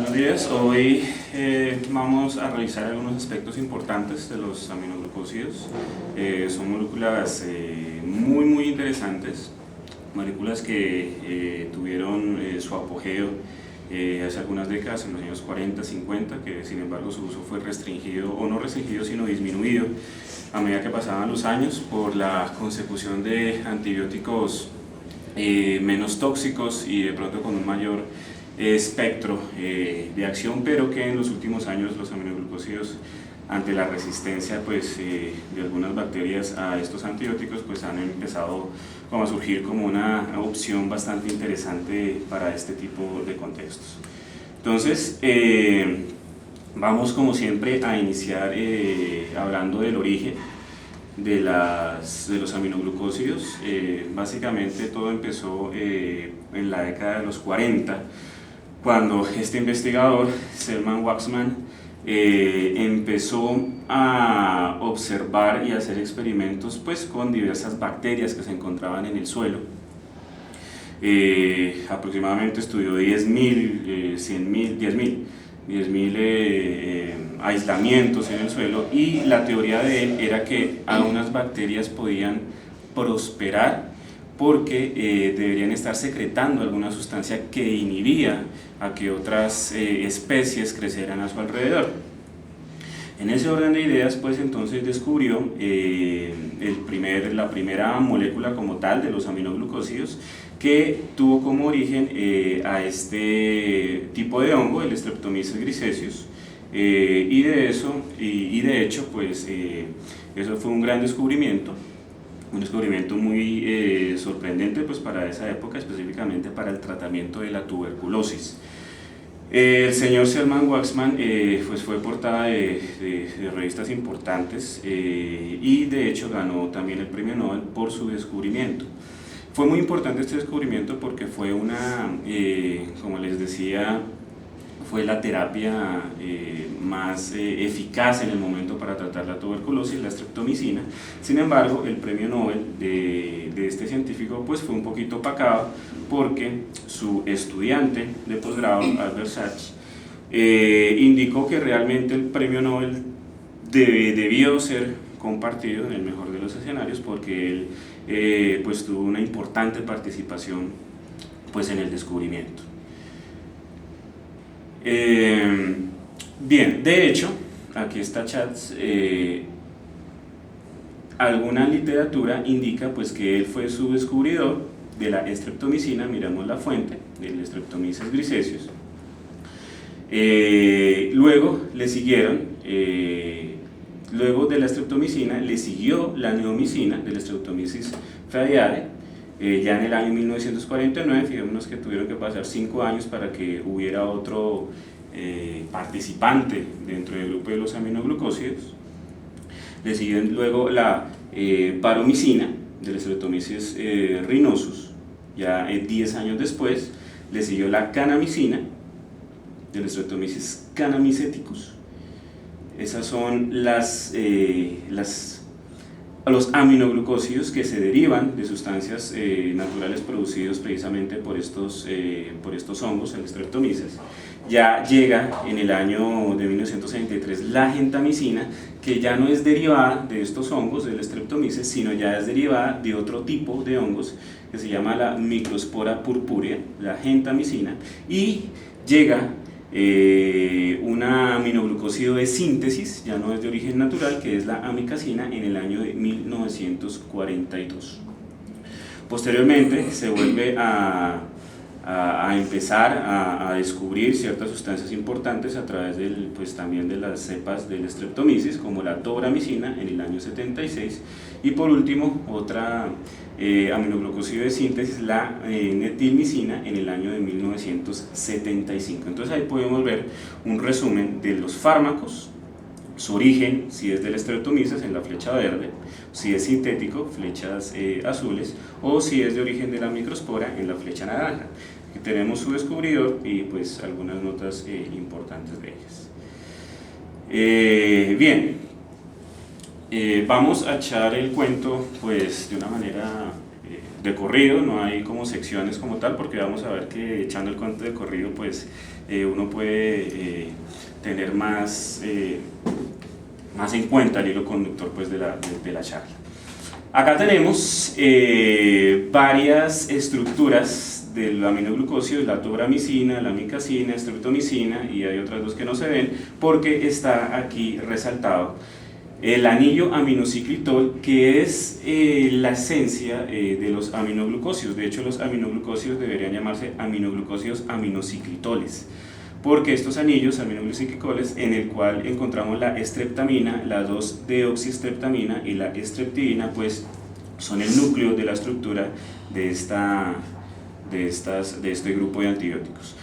Buenos días, hoy vamos a revisar algunos aspectos importantes de los aminoglucósidos. Son moléculas muy interesantes, moléculas que tuvieron su apogeo hace algunas décadas, en los años 40, 50, que sin embargo su uso fue restringido, o no restringido, sino disminuido a medida que pasaban los años por la consecución de antibióticos menos tóxicos y de pronto con un mayor espectro de acción, pero que en los últimos años los aminoglucósidos, ante la resistencia de algunas bacterias a estos antibióticos, pues han empezado como a surgir como una opción bastante interesante para este tipo de contextos. Entonces, vamos como siempre a iniciar hablando del origen de los aminoglucósidos. Básicamente todo empezó en la década de los 40, cuando este investigador, Selman Waksman, empezó a observar y a hacer experimentos con diversas bacterias que se encontraban en el suelo. Aproximadamente estudió 10.000, 100.000, 10.000 aislamientos en el suelo, y la teoría de él era que algunas bacterias podían prosperar porque deberían estar secretando alguna sustancia que inhibía a que otras especies crecieran a su alrededor. En ese orden de ideas, pues entonces descubrió la primera molécula como tal de los aminoglucósidos, que tuvo como origen a este tipo de hongo, el Streptomyces griseus, y de hecho pues eso fue un gran descubrimiento, muy sorprendente pues para esa época, específicamente para el tratamiento de la tuberculosis. El señor Selman Waksman pues fue portada de revistas importantes y de hecho ganó también el premio Nobel por su descubrimiento. Fue muy importante este descubrimiento porque fue como les decía, fue la terapia más eficaz en el momento para tratar la tuberculosis, la streptomicina. Sin embargo, el premio Nobel de este científico pues fue un poquito opacado porque su estudiante de posgrado, Albert Sachs, indicó que realmente el premio Nobel debió ser compartido en el mejor de los escenarios, porque él pues tuvo una importante participación pues en el descubrimiento. Bien, de hecho, aquí está Chats, alguna literatura indica pues que él fue su descubridor de la streptomicina. Miramos la fuente del Streptomyces griseus. Luego le siguieron, luego de la streptomicina le siguió la neomicina del Streptomyces flaviare. Ya en el año 1949, fijémonos que tuvieron que pasar 5 años para que hubiera otro participante dentro del grupo de los aminoglucósidos. Le siguen luego la paromicina del Streptomyces rhinosus, ya 10 años después. Le siguió la canamicina del Streptomyces canamiceticus. Esas son los aminoglucósidos que se derivan de sustancias naturales producidos precisamente por estos hongos, el Streptomyces. Ya llega en el año de 1963 la gentamicina, que ya no es derivada de estos hongos del Streptomyces, sino ya es derivada de otro tipo de hongos que se llama la Microspora purpurea, la gentamicina, y llega un aminoglucósido de síntesis, ya no es de origen natural, que es la amicacina, en el año de 1942. Posteriormente se vuelve a empezar a descubrir ciertas sustancias importantes a través también de las cepas del Streptomyces, como la tobramicina en el año 76, y por último otra aminoglucósido de síntesis, la netilmicina, en el año de 1975. Entonces ahí podemos ver un resumen de los fármacos, su origen, si es del Streptomyces, en la flecha verde, si es sintético, flechas azules, o si es de origen de la microspora, en la flecha naranja. Aquí tenemos su descubridor y pues algunas notas importantes de ellas. Bien, vamos a echar el cuento pues de una manera de corrido, no hay como secciones como tal, porque vamos a ver que echando el cuento de corrido pues uno puede tener más en cuenta el hilo conductor pues, de la charla. Acá tenemos varias estructuras del aminoglucósido, la tobramicina, la amicacina, estreptomicina, y hay otras dos que no se ven porque está aquí resaltado el anillo aminociclitol, que es la esencia de los aminoglucósidos. De hecho, los aminoglucósidos deberían llamarse aminoglucósidos aminociclitoles, porque estos anillos aminogluciclicoles, en el cual encontramos la estreptamina, la 2-deoxistreptamina y la estreptidina, pues son el núcleo de la estructura de este grupo de antibióticos.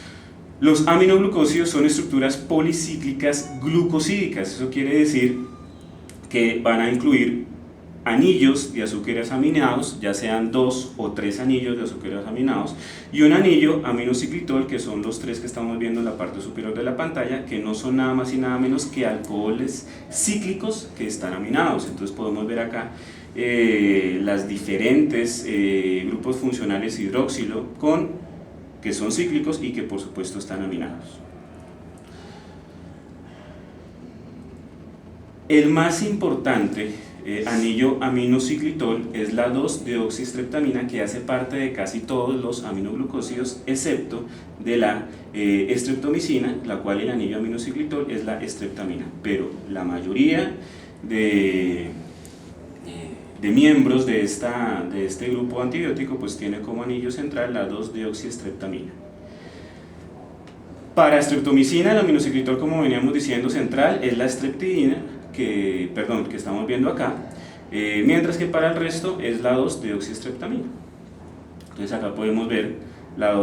Los aminoglucósidos son estructuras policíclicas glucosídicas. Eso quiere decir que van a incluir anillos de azúcares aminados, ya sean 2 o 3 anillos de azúcares aminados, y un anillo aminociclitol, que son los 3 que estamos viendo en la parte superior de la pantalla, que no son nada más y nada menos que alcoholes cíclicos que están aminados. Entonces podemos ver acá las diferentes grupos funcionales hidroxilo que son cíclicos y que por supuesto están aminados. El más importante anillo aminociclitol es la 2-deoxistreptamina, que hace parte de casi todos los aminoglucósidos excepto de la estreptomicina, la cual el anillo aminociclitol es la estreptamina, pero la mayoría de miembros de este grupo antibiótico pues tiene como anillo central la 2-deoxistreptamina. Para estreptomicina, el aminociclitol, como veníamos diciendo, central es la estreptidina, que estamos viendo acá, mientras que para el resto es la 2-deoxistreptamina. Entonces acá podemos ver la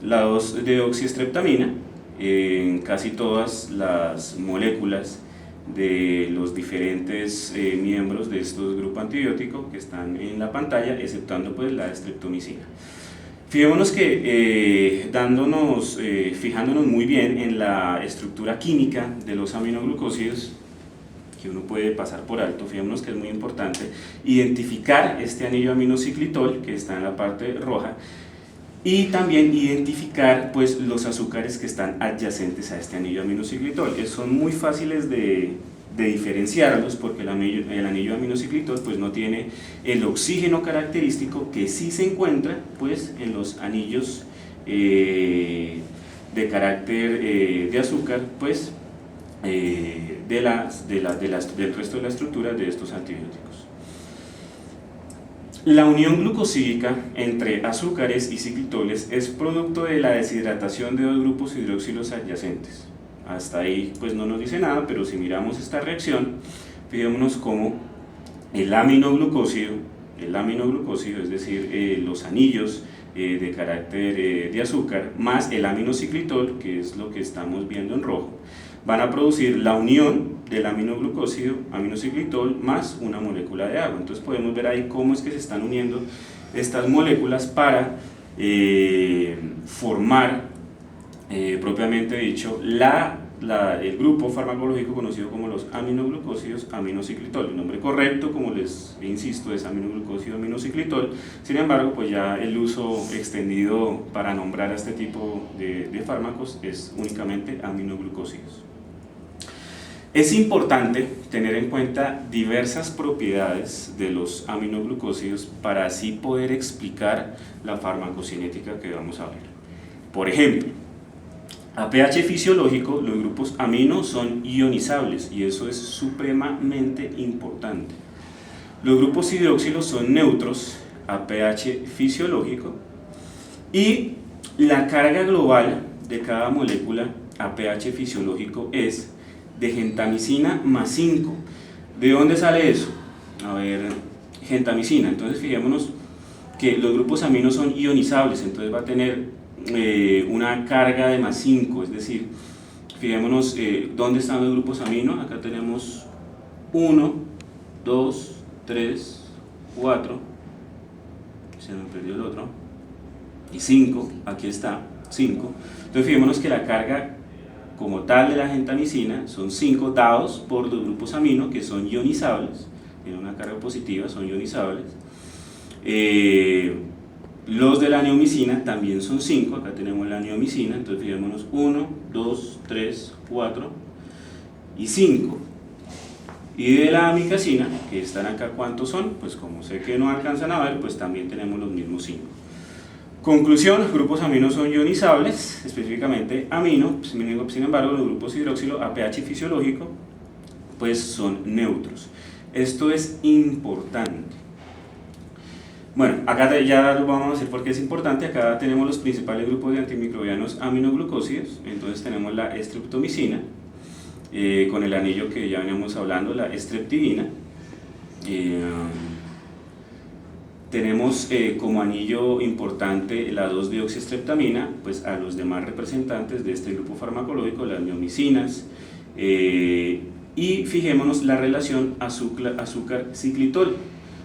2-deoxistreptamina en casi todas las moléculas de los diferentes miembros de estos grupos antibióticos que están en la pantalla, exceptuando pues la estreptomicina. Fijémonos que fijándonos muy bien en la estructura química de los aminoglucósidos, que uno puede pasar por alto, fijémonos que es muy importante identificar este anillo aminociclitol que está en la parte roja, y también identificar pues, los azúcares que están adyacentes a este anillo aminociclitol. Son muy fáciles de diferenciarlos porque el anillo aminociclitol pues, no tiene el oxígeno característico que sí se encuentra pues, en los anillos de carácter de azúcar pues, del resto de la estructura de estos antibióticos. La unión glucosídica entre azúcares y ciclitoles es producto de la deshidratación de dos grupos hidroxilos adyacentes. Hasta ahí pues no nos dice nada, pero si miramos esta reacción, fijémonos cómo el aminoglucósido, es decir, los anillos de carácter de azúcar, más el aminociclitol, que es lo que estamos viendo en rojo, van a producir la unión del aminoglucósido, aminociclitol, más una molécula de agua. Entonces podemos ver ahí cómo es que se están uniendo estas moléculas para formar, propiamente dicho, el grupo farmacológico conocido como los aminoglucósidos aminociclitol. El nombre correcto, como les insisto, es aminoglucósido aminociclitol. Sin embargo, pues ya el uso extendido para nombrar a este tipo de fármacos es únicamente aminoglucósidos. Es importante tener en cuenta diversas propiedades de los aminoglucósidos para así poder explicar la farmacocinética que vamos a ver. Por ejemplo, a pH fisiológico, los grupos amino son ionizables y eso es supremamente importante. Los grupos hidroxilos son neutros a pH fisiológico y la carga global de cada molécula a pH fisiológico es de gentamicina más 5. ¿De dónde sale eso? A ver, gentamicina. Entonces fijémonos que los grupos amino son ionizables, entonces va a tener una carga de más 5, es decir, fijémonos dónde están los grupos amino. Acá tenemos 1, 2, 3, 4, se me perdió el otro, y 5, aquí está, 5. Entonces fijémonos que la carga como tal de la gentamicina son 5 dados por los grupos amino que son ionizables, tienen una carga positiva, son ionizables. Los de la neomicina también son 5, acá tenemos la neomicina, entonces fijémonos 1, 2, 3, 4 y 5. Y de la amicacina, que están acá, ¿cuántos son? Pues como sé que no alcanzan a ver, pues también tenemos los mismos 5. Conclusión, los grupos aminos son ionizables, específicamente amino, sin embargo los grupos hidroxilo a pH fisiológico pues son neutros. Esto es importante. Bueno, acá ya lo vamos a decir porque es importante. Acá tenemos los principales grupos de antimicrobianos aminoglucósidos. Entonces tenemos la streptomicina, con el anillo que ya veníamos hablando, la streptidina. Tenemos como anillo importante la 2-deoxistreptamina, pues a los demás representantes de este grupo farmacológico, las neomicinas, y fijémonos la relación azúcar-ciclitol.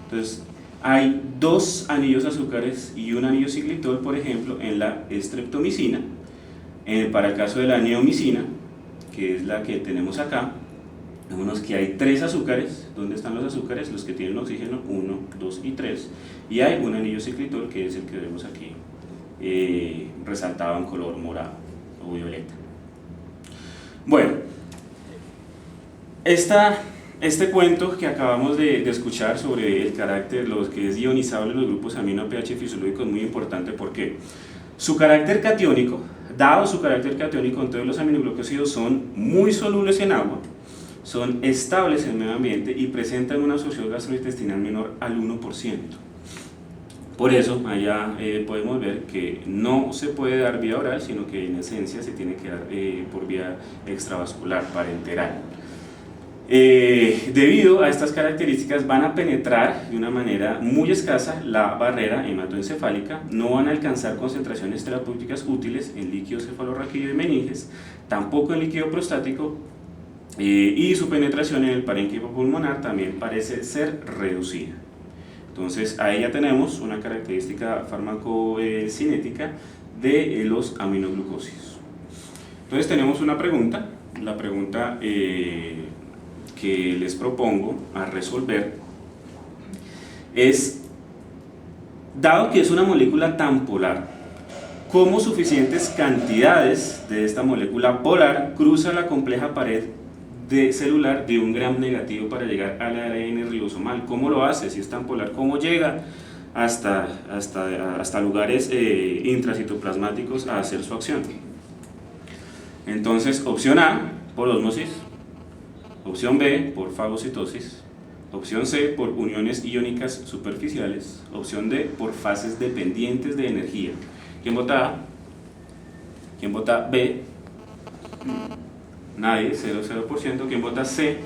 Entonces, hay 2 anillos azúcares y un anillo ciclitol, por ejemplo, en la streptomicina. Para el caso de la neomicina, que es la que tenemos acá, vemos que hay 3 azúcares. ¿Dónde están los azúcares? Los que tienen oxígeno, 1, 2 y 3. Y hay un anillo ciclitol, que es el que vemos aquí, resaltado en color morado o violeta. Bueno, este cuento que acabamos de escuchar sobre el carácter, lo que es ionizable los grupos amino a pH fisiológico, es muy importante porque su carácter catiónico, dado su carácter catiónico, entonces los aminoglucósidos son muy solubles en agua, son estables en el medio ambiente y presentan una absorción gastrointestinal menor al 1%. Por eso, allá podemos ver que no se puede dar vía oral, sino que en esencia se tiene que dar por vía extravascular, parenteral. Debido a estas características van a penetrar de una manera muy escasa la barrera hematoencefálica, no van a alcanzar concentraciones terapéuticas útiles en líquido cefalorraquídeo y meninges, tampoco en líquido prostático, y su penetración en el parénquima pulmonar también parece ser reducida. Entonces ahí ya tenemos una característica farmacocinética de los aminoglucósidos. Entonces tenemos una pregunta, la pregunta que les propongo a resolver es: dado que es una molécula tan polar, ¿cómo suficientes cantidades de esta molécula polar cruzan la compleja pared celular de un gram negativo para llegar al ARN ribosomal? ¿Cómo lo hace? Si es tan polar, ¿cómo llega hasta lugares intracitoplasmáticos a hacer su acción? Entonces, opción A, por ósmosis; opción B, por fagocitosis; opción C, por uniones iónicas superficiales; opción D, por fases dependientes de energía. ¿Quién vota A? ¿Quién vota B? Nadie, 0%. ¿Quién vota C?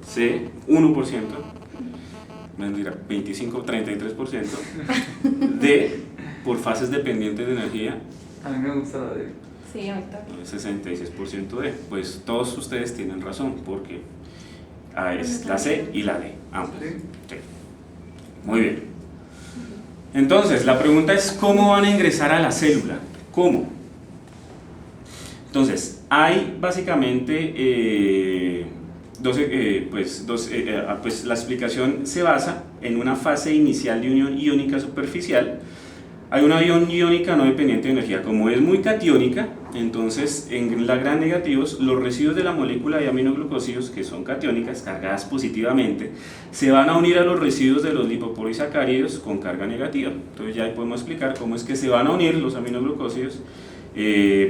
C, 1%. Mentira, 33%. D, por fases dependientes de energía. A mí me gusta la D. Sí, ahorita. 66% D. Pues todos ustedes tienen razón, porque A es la C y la D, ambas. Sí. Muy bien. Entonces, la pregunta es: ¿cómo van a ingresar a la célula? ¿Cómo? Entonces, hay básicamente la explicación se basa en una fase inicial de unión iónica superficial. Hay una unión iónica no dependiente de energía. Como es muy catiónica, entonces en la gram negativos, los residuos de la molécula de aminoglucósidos, que son catiónicas, cargadas positivamente, se van a unir a los residuos de los lipopolisacáridos con carga negativa. Entonces ya ahí podemos explicar cómo es que se van a unir los aminoglucósidos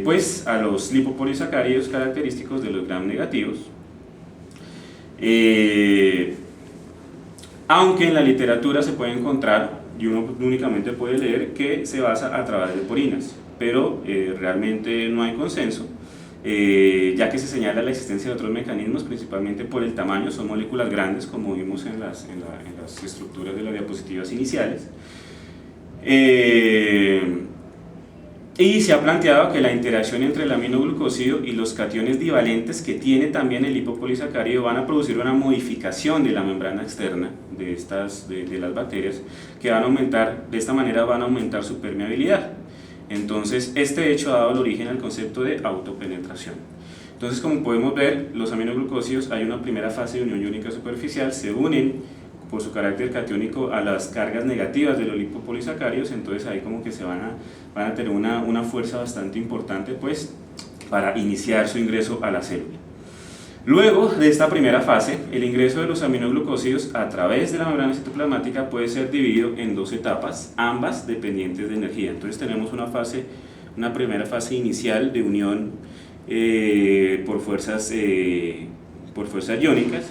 pues a los lipopolisacáridos característicos de los gram negativos, aunque en la literatura se puede encontrar, y uno únicamente puede leer, que se basa a través de porinas, pero realmente no hay consenso, ya que se señala la existencia de otros mecanismos, principalmente por el tamaño. Son moléculas grandes, como vimos en las estructuras de las diapositivas iniciales. Y se ha planteado que la interacción entre el aminoglucósido y los cationes divalentes que tiene también el lipopolisacárido van a producir una modificación de la membrana externa de las bacterias, que van a aumentar, de esta manera van a aumentar su permeabilidad. Entonces este hecho ha dado el origen al concepto de autopenetración. Entonces, como podemos ver, los aminoglucósidos, hay una primera fase de unión iónica superficial, se unen por su carácter catiónico a las cargas negativas de los lipopolisacáridos, entonces ahí como que van a tener una fuerza bastante importante pues para iniciar su ingreso a la célula. Luego de esta primera fase, el ingreso de los aminoglucósidos a través de la membrana citoplasmática puede ser dividido en dos etapas, ambas dependientes de energía. Entonces tenemos una primera fase inicial de unión por fuerzas iónicas,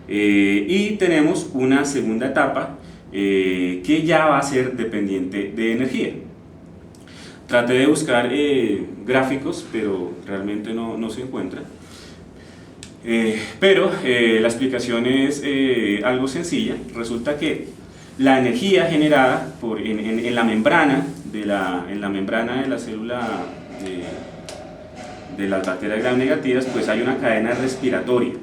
y tenemos una segunda etapa que ya va a ser dependiente de energía. Traté de buscar gráficos, pero realmente no se encuentran. Pero la explicación es algo sencilla. Resulta que la energía generada en la membrana de la célula de las bacterias gram negativas, pues hay una cadena respiratoria.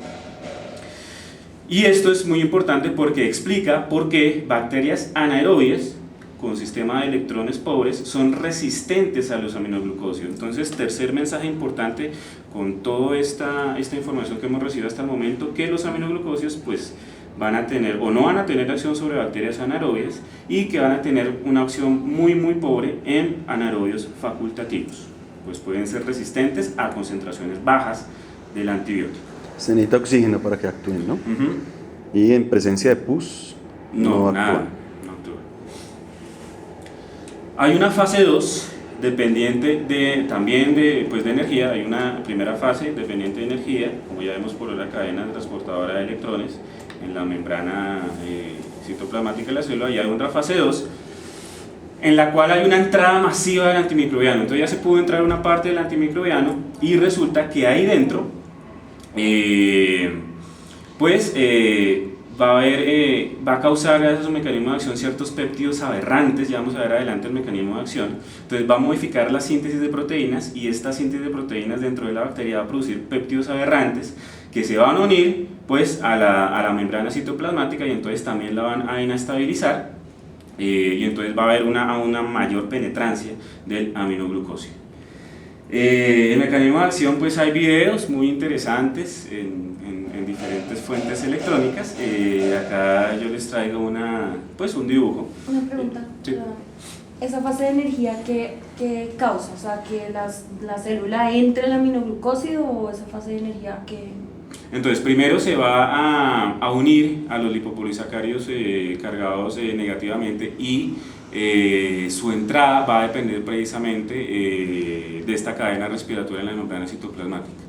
Y esto es muy importante porque explica por qué bacterias anaerobias con sistema de electrones pobres son resistentes a los aminoglucósidos. Entonces, tercer mensaje importante con toda esta información que hemos recibido hasta el momento, que los aminoglucósidos pues van a tener o no van a tener acción sobre bacterias anaerobias y que van a tener una acción muy pobre en anaerobios facultativos, pues pueden ser resistentes a concentraciones bajas del antibiótico. Se necesita oxígeno para que actúen, ¿no? Y en presencia de pus no nada. Hay una fase 2 dependiente también de energía. Hay una primera fase dependiente de energía, como ya vemos por la cadena transportadora de electrones en la membrana citoplasmática de la célula, y hay otra fase 2 en la cual hay una entrada masiva del antimicrobiano. Entonces ya se pudo entrar una parte del antimicrobiano y resulta que ahí dentro va a causar gracias a su mecanismo de acción ciertos péptidos aberrantes. Ya vamos a ver adelante el mecanismo de acción. Entonces va a modificar la síntesis de proteínas, y esta síntesis de proteínas dentro de la bacteria va a producir péptidos aberrantes que se van a unir pues a la membrana citoplasmática, y entonces también la van a inestabilizar, y entonces va a haber una mayor penetrancia del aminoglucósido. El mecanismo de acción, pues hay videos muy interesantes en diferentes fuentes electrónicas. Acá yo les traigo un dibujo. Una pregunta. Sí. ¿Esa fase de energía qué causa? O sea, que la célula entre el aminoglucósido, o esa fase de energía que... Entonces primero se va a unir a los lipopolisacáridos cargados negativamente, y su entrada va a depender precisamente de esta cadena respiratoria en la membrana citoplasmática.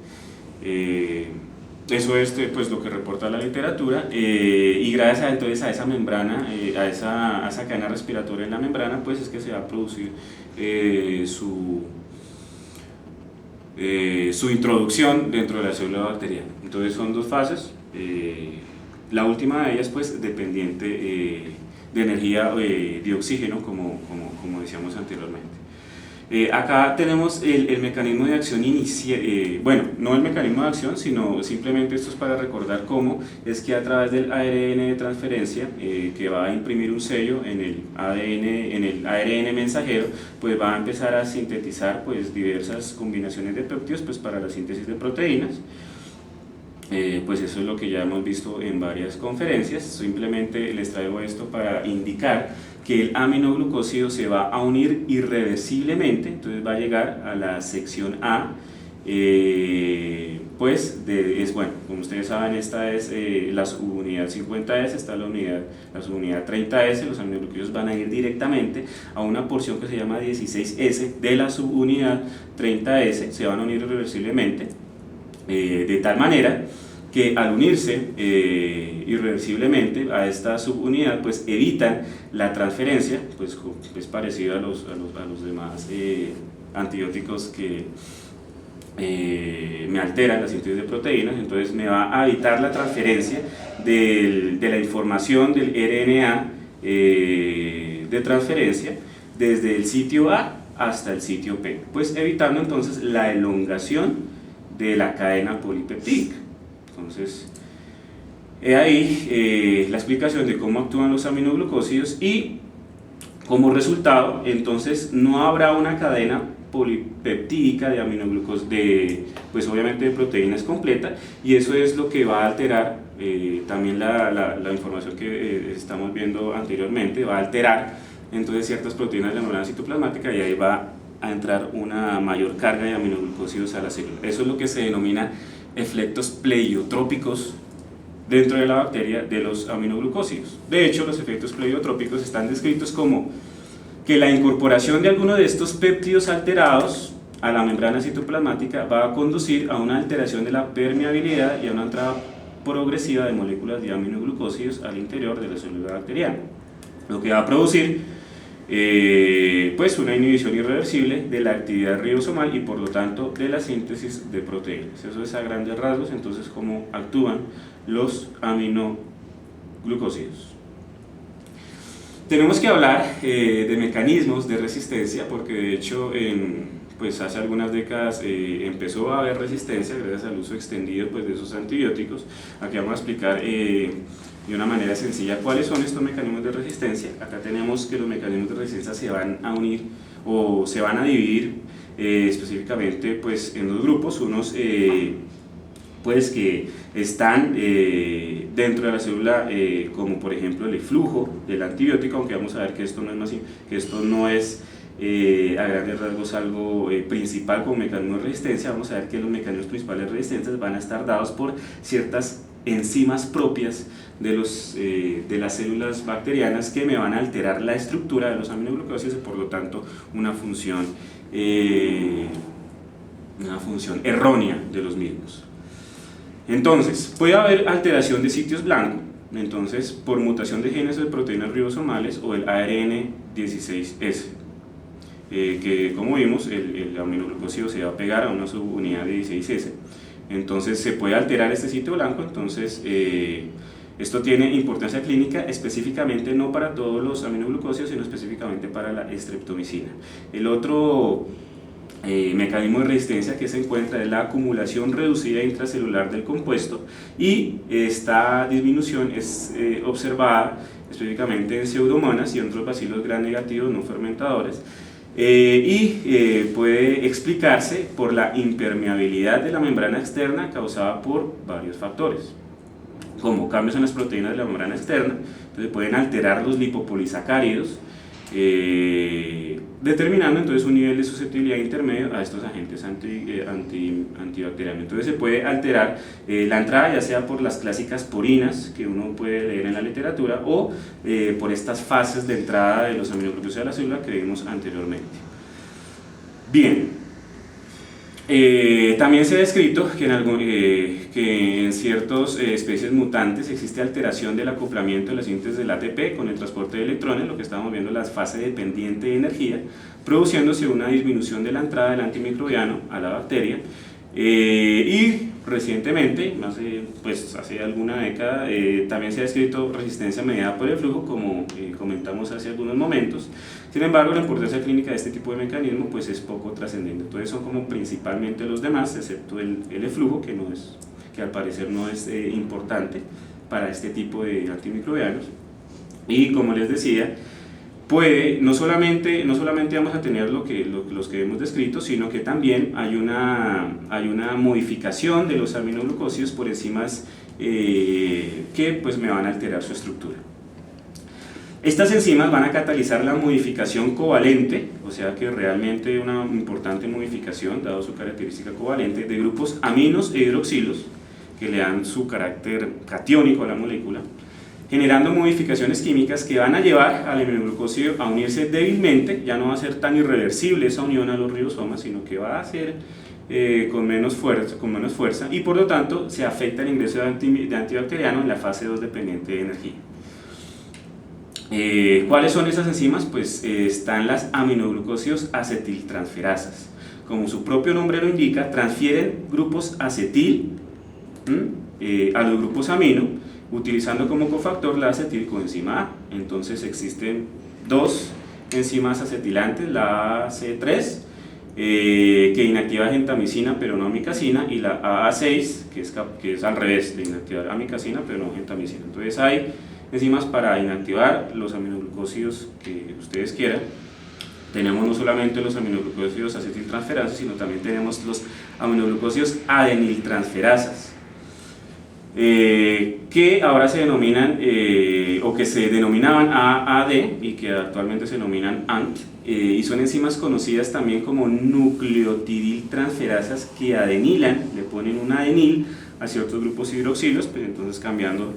Eso es pues lo que reporta la literatura, y gracias entonces a esa membrana, a esa cadena respiratoria en la membrana, pues es que se va a producir su introducción dentro de la célula bacteriana. Entonces son dos fases, la última de ellas pues dependiente de energía de oxígeno, como decíamos anteriormente. Acá tenemos el mecanismo de acción inicial, no el mecanismo de acción, sino simplemente esto es para recordar cómo es que a través del ARN de transferencia, que va a imprimir un sello en el ARN mensajero, pues va a empezar a sintetizar pues diversas combinaciones de péptidos pues para la síntesis de proteínas. Pues eso es lo que ya hemos visto en varias conferencias. Simplemente les traigo esto para indicar que el aminoglucósido se va a unir irreversiblemente, entonces va a llegar a la sección A, como ustedes saben, esta es la subunidad 50S, está la subunidad 30S. Los aminoglucósidos van a ir directamente a una porción que se llama 16S de la subunidad 30S, se van a unir irreversiblemente, de tal manera que al unirse irreversiblemente a esta subunidad, pues evitan la transferencia, pues es parecido a los demás antibióticos que me alteran la síntesis de proteínas. Entonces me va a evitar la transferencia de la información del RNA de transferencia desde el sitio A hasta el sitio P, pues evitando entonces la elongación de la cadena polipeptídica. Entonces, he ahí la explicación de cómo actúan los aminoglucósidos, y como resultado, entonces no habrá una cadena polipeptídica de aminoglucósidos, pues obviamente de proteínas completa, y eso es lo que va a alterar también la información que estamos viendo anteriormente va a alterar entonces ciertas proteínas de la membrana citoplasmática y ahí va a entrar una mayor carga de aminoglucósidos a la célula. Eso es lo que se denomina efectos pleiotrópicos dentro de la bacteria de los aminoglucósidos. De hecho, los efectos pleiotrópicos están descritos como que la incorporación de alguno de estos péptidos alterados a la membrana citoplasmática va a conducir a una alteración de la permeabilidad y a una entrada progresiva de moléculas de aminoglucósidos al interior de la célula bacteriana, lo que va a producir pues una inhibición irreversible de la actividad ribosomal y por lo tanto de la síntesis de proteínas. Eso es a grandes rasgos entonces cómo actúan los aminoglucósidos. Tenemos que hablar de mecanismos de resistencia porque de hecho pues hace algunas décadas empezó a haber resistencia gracias al uso extendido pues, de esos antibióticos. Aquí vamos a explicar de una manera sencilla cuáles son estos mecanismos de resistencia. Acá tenemos que los mecanismos de resistencia se van a unir o se van a dividir específicamente pues, en dos grupos, unos pues, que están dentro de la célula como por ejemplo el eflujo del antibiótico, aunque vamos a ver que esto no es a grandes rasgos algo principal como mecanismo de resistencia. Vamos a ver que los mecanismos principales de resistencia van a estar dados por ciertas enzimas propias de las células bacterianas que me van a alterar la estructura de los aminoglucósidos y por lo tanto una función errónea de los mismos. Entonces, puede haber alteración de sitios blancos, entonces por mutación de genes o de proteínas ribosomales o el ARN16S, que como vimos el aminoglucósido se va a pegar a una subunidad de 16S, entonces se puede alterar este sitio blanco. Entonces esto tiene importancia clínica específicamente no para todos los aminoglucósidos sino específicamente para la streptomicina. El otro mecanismo de resistencia que se encuentra es la acumulación reducida intracelular del compuesto y esta disminución es observada específicamente en pseudomonas y en otros bacilos gram negativos no fermentadores puede explicarse por la impermeabilidad de la membrana externa causada por varios factores como cambios en las proteínas de la membrana externa. Entonces pueden alterar los lipopolisacáridos determinando entonces un nivel de susceptibilidad intermedio a estos agentes antibacterianos. Entonces se puede alterar la entrada ya sea por las clásicas porinas que uno puede leer en la literatura o por estas fases de entrada de los aminoglucósidos a la célula que vimos anteriormente. Bien, también se ha descrito que en ciertas especies mutantes existe alteración del acoplamiento de la síntesis del ATP con el transporte de electrones, lo que estamos viendo en la fase dependiente de energía, produciéndose una disminución de la entrada del antimicrobiano a la bacteria y recientemente, hace alguna década, también se ha descrito resistencia mediada por el flujo, como comentamos hace algunos momentos. Sin embargo, la importancia clínica de este tipo de mecanismo pues, es poco trascendente. Entonces son como principalmente los demás, excepto el eflujo, que al parecer no es importante para este tipo de antimicrobianos. Y como les decía, no solamente vamos a tener los que hemos descrito, sino que también hay una modificación de los aminoglucósidos por enzimas que pues, me van a alterar su estructura. Estas enzimas van a catalizar la modificación covalente, o sea que realmente una importante modificación, dado su característica covalente, de grupos aminos e hidroxilos que le dan su carácter catiónico a la molécula, generando modificaciones químicas que van a llevar al aminoglucósido a unirse débilmente. Ya no va a ser tan irreversible esa unión a los ribosomas, sino que va a ser con menos fuerza y por lo tanto se afecta el ingreso de antibacteriano en la fase 2 dependiente de energía. ¿Cuáles son esas enzimas? Pues están las aminoglucósidos acetiltransferasas. Como su propio nombre lo indica, transfieren grupos acetil a los grupos amino, utilizando como cofactor la acetilcoenzima A. Entonces existen dos enzimas acetilantes, la AC3, que inactiva gentamicina pero no amicacina, y la AA6, que es al revés, de inactivar amicacina pero no gentamicina. Entonces hay enzimas para inactivar los aminoglucósidos que ustedes quieran. Tenemos no solamente los aminoglucósidos acetiltransferasas, sino también tenemos los aminoglucósidos adeniltransferasas. que ahora se denominan, o que se denominaban AAD y que actualmente se denominan ANT, y son enzimas conocidas también como nucleotidiltransferasas que adenilan, le ponen un adenil a ciertos grupos hidroxilos, pues entonces cambiando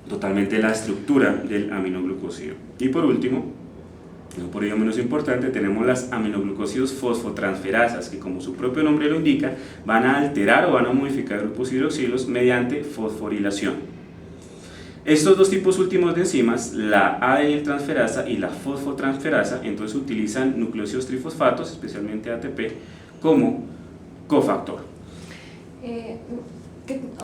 totalmente la estructura del aminoglucósido. Y por último, no por ello menos importante, tenemos las aminoglucósidos fosfotransferasas, que como su propio nombre lo indica, van a alterar o van a modificar grupos hidroxilos mediante fosforilación. Estos dos tipos últimos de enzimas, la adeniltransferasa y la fosfotransferasa, entonces utilizan nucleósidos trifosfatos, especialmente ATP, como cofactor.